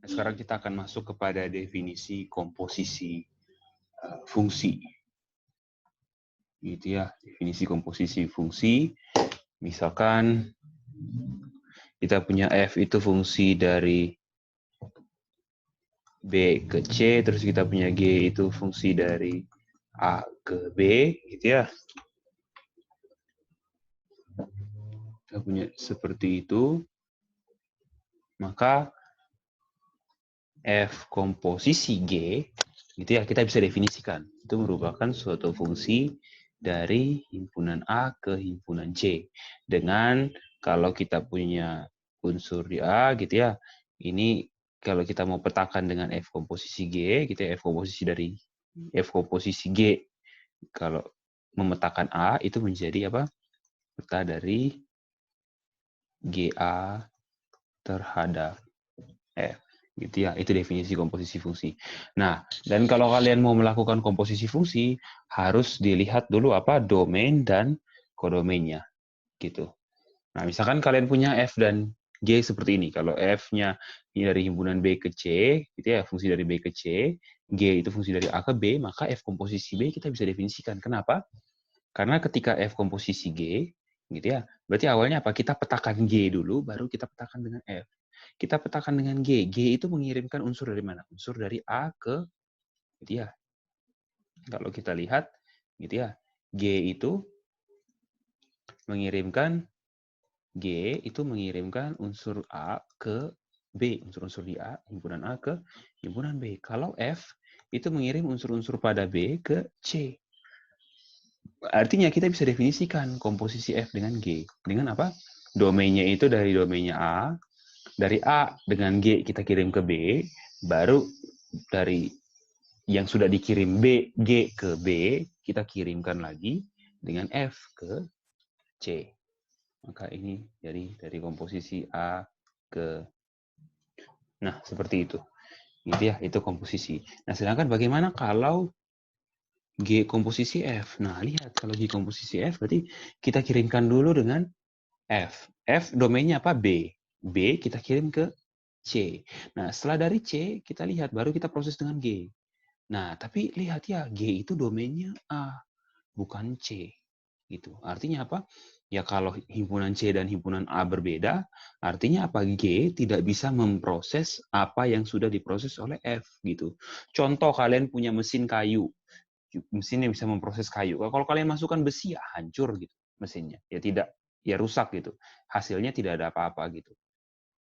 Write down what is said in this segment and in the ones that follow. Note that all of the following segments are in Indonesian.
Sekarang kita akan masuk kepada definisi komposisi fungsi. Gitu ya, definisi komposisi fungsi. Misalkan kita punya f itu fungsi dari b ke c, terus kita punya g itu fungsi dari a ke b, gitu ya. Kita punya seperti itu. Maka f komposisi G, gitu ya, kita bisa definisikan. Itu merupakan suatu fungsi dari himpunan A ke himpunan C. Dengan kalau kita punya unsur di A, gitu ya, ini kalau kita mau petakan dengan f komposisi G, gitu ya, f komposisi G, kalau memetakan A, itu menjadi apa? Peta dari GA terhadap F. Gitu ya, itu definisi komposisi fungsi. Nah, dan kalau kalian mau melakukan komposisi fungsi, harus dilihat dulu apa domain dan kodomainnya, gitu. Nah, misalkan kalian punya F dan G seperti ini. Kalau F-nya ini dari himpunan B ke C, gitu ya, fungsi dari B ke C, G itu fungsi dari A ke B, maka F komposisi B kita bisa definisikan. Kenapa? Karena ketika F komposisi G, gitu ya, berarti awalnya apa? Kita petakan G dulu, baru kita petakan dengan F. Kita petakan dengan G. G itu mengirimkan unsur dari mana? Unsur dari A ke, gitu ya. Kalau kita lihat, gitu ya, G itu mengirimkan unsur A ke B, unsur-unsur di A, himpunan A ke himpunan B. Kalau F itu mengirim unsur-unsur pada B ke C. Artinya kita bisa definisikan komposisi F dengan G. Dengan apa? Domainnya itu dari domainnya A, dari A dengan G kita kirim ke B, baru dari yang sudah dikirim G ke B, kita kirimkan lagi dengan F ke C. Maka ini jadi dari komposisi A ke... Nah, seperti itu. Gitu ya, itu komposisi. Nah, sedangkan bagaimana kalau G komposisi F? Nah, lihat kalau G komposisi F berarti kita kirimkan dulu dengan F. F domainnya apa? B. B kita kirim ke C. Nah, setelah dari C, kita lihat, baru kita proses dengan G. Nah, tapi lihat ya, G itu domainnya A, bukan C. Gitu. Artinya apa? Ya kalau himpunan C dan himpunan A berbeda, artinya apa? G tidak bisa memproses apa yang sudah diproses oleh F. Gitu. Contoh, kalian punya mesin kayu. Mesin yang bisa memproses kayu. Kalau kalian masukkan besi, ya hancur gitu mesinnya. Ya tidak, ya rusak gitu. Hasilnya tidak ada apa-apa gitu.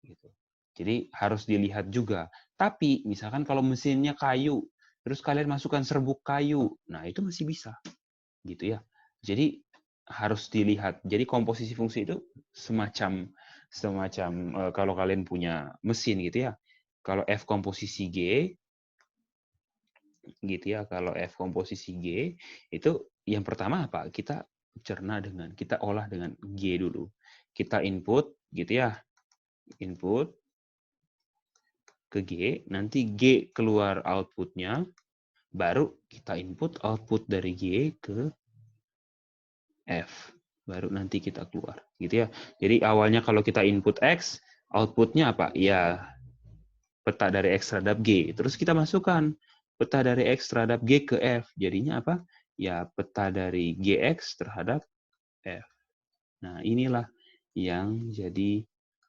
Gitu. Jadi harus dilihat juga. Tapi misalkan kalau mesinnya kayu, terus kalian masukkan serbuk kayu, nah itu masih bisa, gitu ya. Jadi harus dilihat. Jadi komposisi fungsi itu semacam kalau kalian punya mesin gitu ya. Kalau F komposisi G, gitu ya. Kalau F komposisi G itu yang pertama apa? Kita kita olah dengan G dulu. Kita input, gitu ya. Input ke G, nanti G keluar outputnya, baru kita input output dari G ke F, baru nanti kita keluar, gitu ya. Jadi awalnya kalau kita input X, outputnya apa? Ya peta dari X terhadap G. Terus kita masukkan peta dari X terhadap G ke F. Jadinya apa? Ya peta dari GX terhadap F. Nah, inilah yang jadi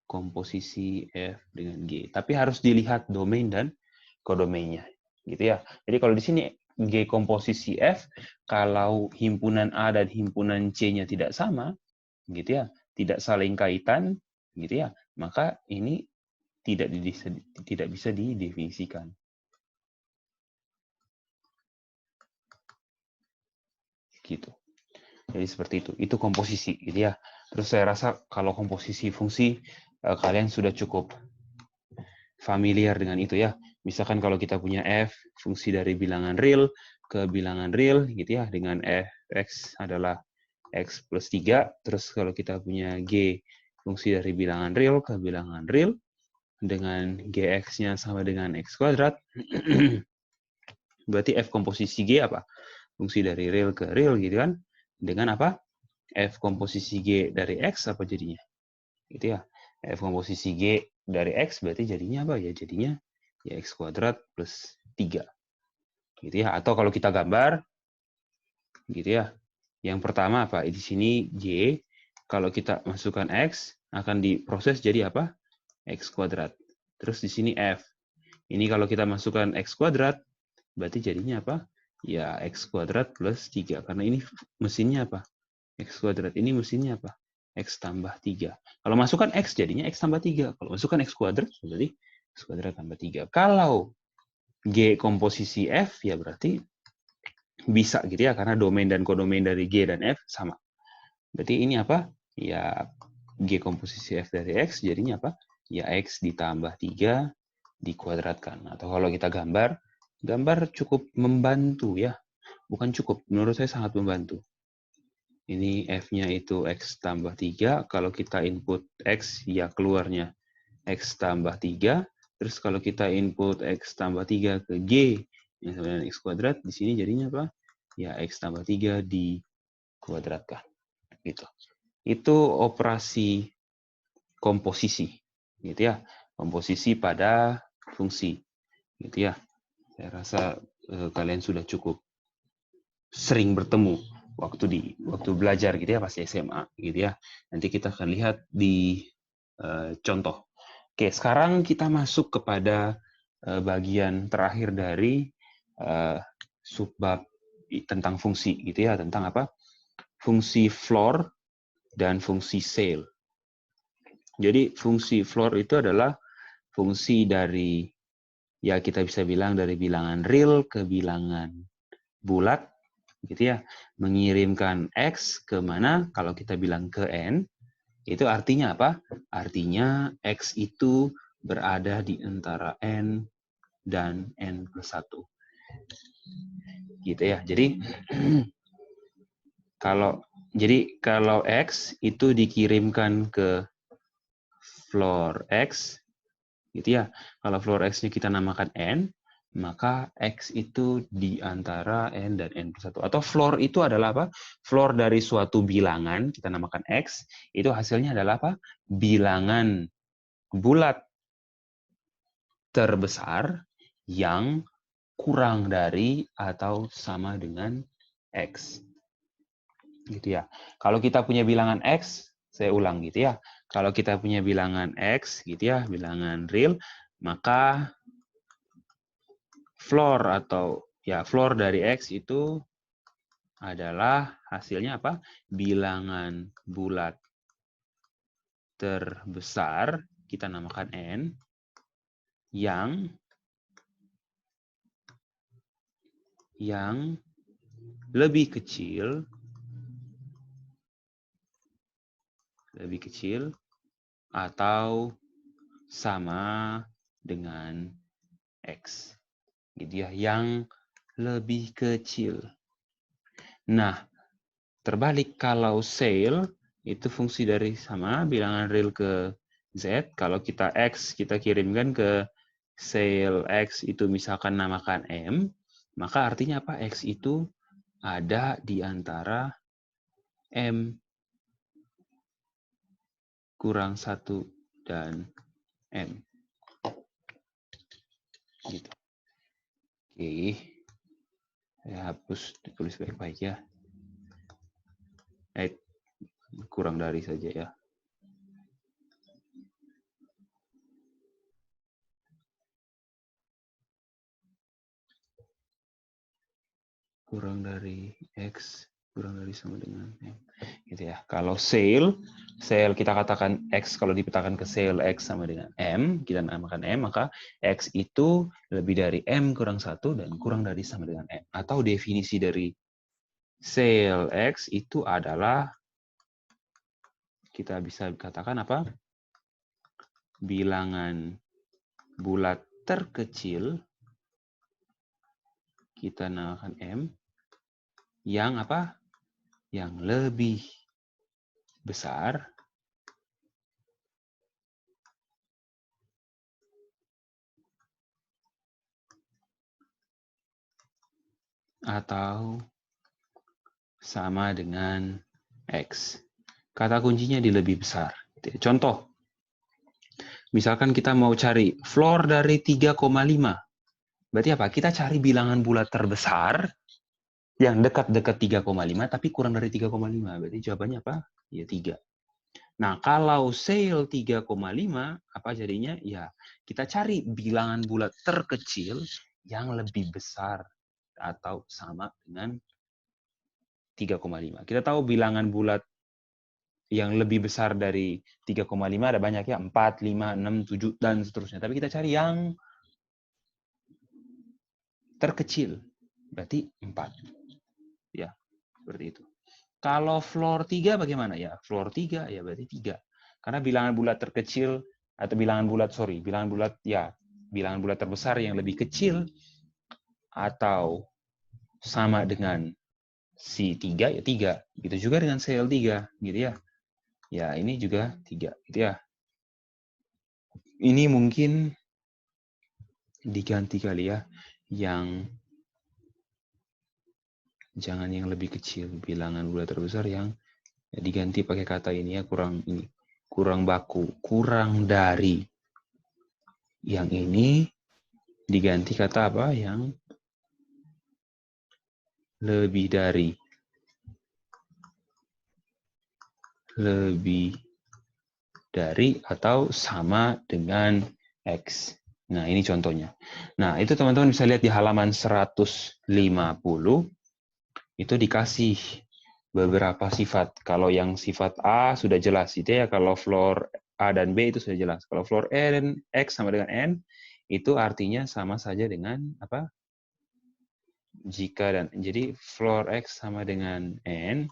komposisi F dengan G. Tapi harus dilihat domain dan kodomainnya. Gitu ya. Jadi kalau di sini G komposisi F, kalau himpunan A dan himpunan C-nya tidak sama, gitu ya, tidak saling kaitan, gitu ya, maka ini tidak bisa didefinisikan. Gitu. Jadi seperti itu. Itu komposisi, gitu ya. Terus saya rasa kalau komposisi fungsi kalian sudah cukup familiar dengan itu ya. Misalkan kalau kita punya f fungsi dari bilangan real ke bilangan real gitu ya, dengan f(x) adalah x plus 3, terus kalau kita punya g fungsi dari bilangan real ke bilangan real dengan gx-nya sama dengan x kuadrat, berarti f komposisi g apa? Fungsi dari real ke real gitu kan, dengan apa? F komposisi g dari x apa jadinya? Gitu ya. F komposisi g dari X berarti jadinya apa ya? Jadinya ya X kuadrat plus 3. Gitu ya. Atau kalau kita gambar, gitu ya. Yang pertama apa? Di sini Y. Kalau kita masukkan X, akan diproses jadi apa? X kuadrat. Terus di sini F. Ini kalau kita masukkan X kuadrat, berarti jadinya apa? Ya X kuadrat plus 3. Karena ini mesinnya apa? X kuadrat. Ini mesinnya apa? X tambah 3. Kalau masukkan X, jadinya X tambah 3. Kalau masukkan X kuadrat, berarti X kuadrat tambah 3. Kalau G komposisi F, ya berarti bisa gitu ya, karena domain dan kodomain dari G dan F sama. Berarti ini apa? Ya G komposisi F dari X, jadinya apa? Ya X ditambah 3 dikuadratkan. Atau kalau kita gambar, gambar cukup membantu ya. Bukan cukup, menurut saya sangat membantu. Ini F-nya itu X tambah 3. Kalau kita input X, ya keluarnya X tambah 3. Terus kalau kita input X tambah 3 ke G, yang sama dengan X kuadrat, di sini jadinya apa? Ya X tambah 3 dikuadratkan. Gitu. Itu operasi komposisi. Gitu ya. Komposisi pada fungsi. Gitu ya. Saya rasa kalian sudah cukup sering bertemu waktu belajar gitu ya pas SMA gitu ya. Nanti kita akan lihat di contoh. Oke, sekarang kita masuk kepada bagian terakhir dari subbab tentang fungsi gitu ya, tentang apa? Fungsi floor dan fungsi cell. Jadi fungsi floor itu adalah fungsi dari, ya kita bisa bilang dari bilangan real ke bilangan bulat gitu ya, mengirimkan X ke mana? Kalau kita bilang ke N, itu artinya apa? Artinya X itu berada di antara N dan N plus 1. Gitu ya. Jadi kalau X itu dikirimkan ke floor X, gitu ya. Kalau floor X-nya kita namakan N, maka X itu di antara N dan N plus 1. Atau floor itu adalah apa? Floor dari suatu bilangan, kita namakan X, itu hasilnya adalah apa? Bilangan bulat terbesar yang kurang dari atau sama dengan X. Gitu ya. Kalau kita punya bilangan X, saya ulang gitu ya. Kalau kita punya bilangan X, gitu ya, bilangan real, maka floor atau ya floor dari X itu adalah hasilnya apa? Bilangan bulat terbesar, kita namakan N, yang lebih kecil atau sama dengan X. Gitu ya, yang lebih kecil. Nah, terbalik kalau cell itu fungsi dari sama bilangan real ke Z. Kalau kita X kita kirimkan ke cell X itu misalkan namakan M, maka artinya apa? X itu ada di antara M kurang 1 dan M. Gitu. Oke. Saya hapus, ditulis baik-baik ya. Kurang dari saja ya. Kurang dari X, kurang dari sama dengan M. Gitu ya. Kalau cell kita katakan X, kalau dipetakan ke cell X sama dengan M, kita namakan M, maka X itu lebih dari M kurang 1 dan kurang dari sama dengan M. Atau definisi dari cell X itu adalah, kita bisa katakan apa? Bilangan bulat terkecil, kita namakan M, yang apa? Yang lebih besar atau sama dengan X. Kata kuncinya di lebih besar. Contoh, Misalkan kita mau cari floor dari 3,5. Berarti apa? Kita cari bilangan bulat terbesar yang dekat-dekat 3,5 tapi kurang dari 3,5. Berarti jawabannya apa? Ya 3. Nah, kalau sale 3,5, apa jadinya? Ya, kita cari bilangan bulat terkecil yang lebih besar atau sama dengan 3,5. Kita tahu bilangan bulat yang lebih besar dari 3,5 ada banyak ya, 4, 5, 6, 7, dan seterusnya. Tapi kita cari yang terkecil, berarti 4. Ya, seperti itu. Kalau floor 3 bagaimana ya? Floor 3 ya berarti 3. Karena bilangan bulat terkecil atau bilangan bulat terbesar yang lebih kecil atau sama dengan si 3 ya 3. Gitu juga dengan CL3 gitu ya. Ya, ini juga 3 gitu ya. Ini mungkin diganti kali ya, yang jangan yang lebih kecil, bilangan bulat terbesar yang diganti pakai kata ini ya, kurang baku, kurang dari. Yang ini diganti kata apa? Yang lebih dari. Lebih dari atau sama dengan X. Nah, ini contohnya. Nah, itu teman-teman bisa lihat di halaman 150. Itu dikasih beberapa sifat. Kalau yang sifat A sudah jelas itu ya, kalau floor A dan B itu sudah jelas. Kalau floor E dan X sama dengan N, itu artinya sama saja dengan apa? Jika dan jadi floor X sama dengan N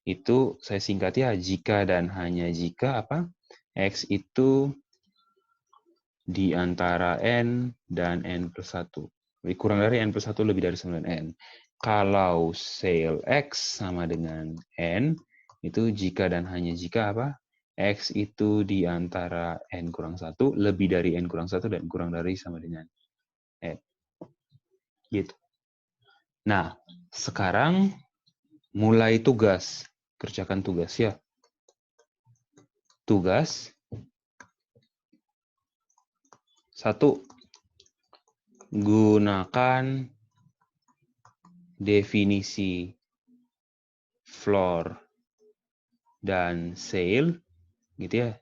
itu saya singkat ya, jika dan hanya jika apa? X itu di antara N dan N plus 1. Kurang dari N plus 1 lebih dari 9N. Kalau sale X sama dengan N, itu jika dan hanya jika apa? X itu di antara N kurang 1, lebih dari N kurang 1, dan kurang dari sama dengan N. Gitu. Nah, sekarang mulai tugas. Kerjakan tugas ya. Tugas. 1. Gunakan definisi floor dan sale gitu ya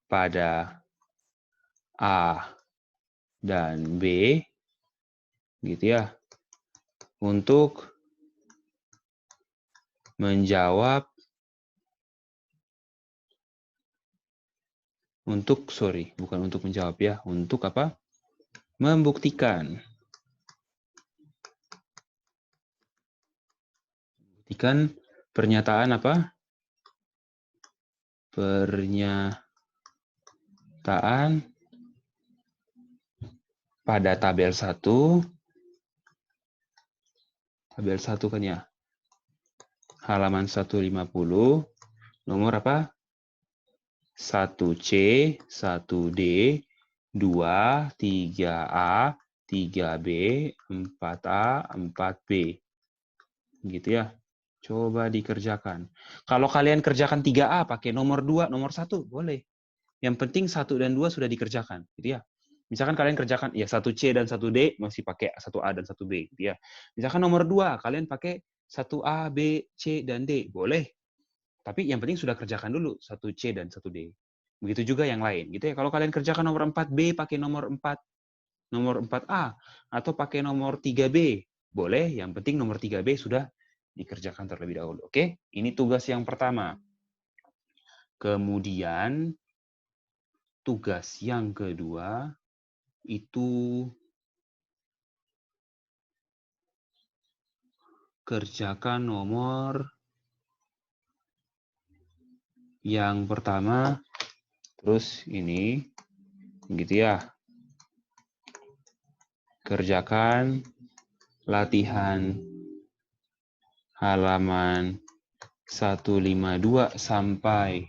pada A dan B gitu ya untuk menjawab bukan untuk menjawab ya, untuk apa? Membuktikan pernyataan apa? Pernyataan pada tabel 1. Tabel 1 kan ya. Halaman 150. Nomor apa? 1C, 1D, 2, 3A, 3B, 4A, 4B. Gitu ya. Coba dikerjakan. Kalau kalian kerjakan 3A pakai nomor 2, nomor 1, boleh. Yang penting 1 dan 2 sudah dikerjakan. Gitu ya. Misalkan kalian kerjakan ya 1C dan 1D masih pakai 1A dan 1B. Gitu ya. Misalkan nomor 2, kalian pakai 1A, B, C, dan D. Boleh. Tapi yang penting sudah kerjakan dulu 1C dan 1D. Begitu juga yang lain. Gitu ya. Kalau kalian kerjakan nomor 4B pakai nomor 4A atau pakai nomor 3B, boleh. Yang penting nomor 3B sudah dikerjakan terlebih dahulu. Oke? Ini tugas yang pertama. Kemudian tugas yang kedua itu kerjakan nomor yang pertama, terus ini gitu ya. Kerjakan latihan halaman 152 sampai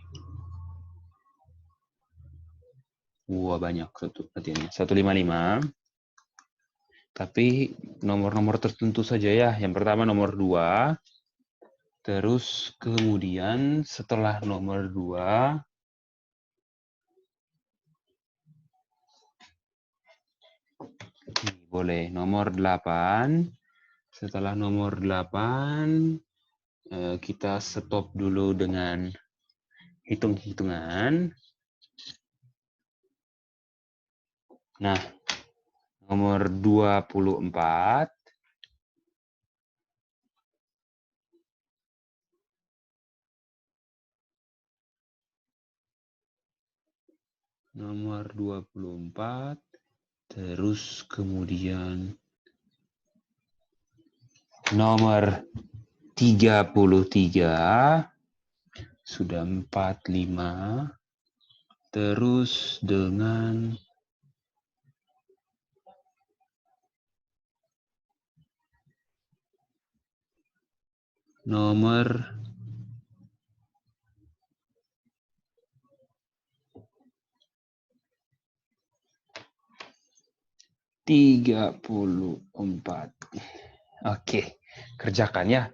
banyak latihannya. 155. Tapi nomor-nomor tertentu saja ya. Yang pertama nomor 2. Terus kemudian setelah nomor 2 Boleh. Nomor 8. Setelah nomor 8, kita stop dulu dengan hitung-hitungan. Nah, nomor 24. Nomor 24. Terus kemudian nomor 33. Sudah 45. Terus dengan nomor 34. Oke, kerjakan ya.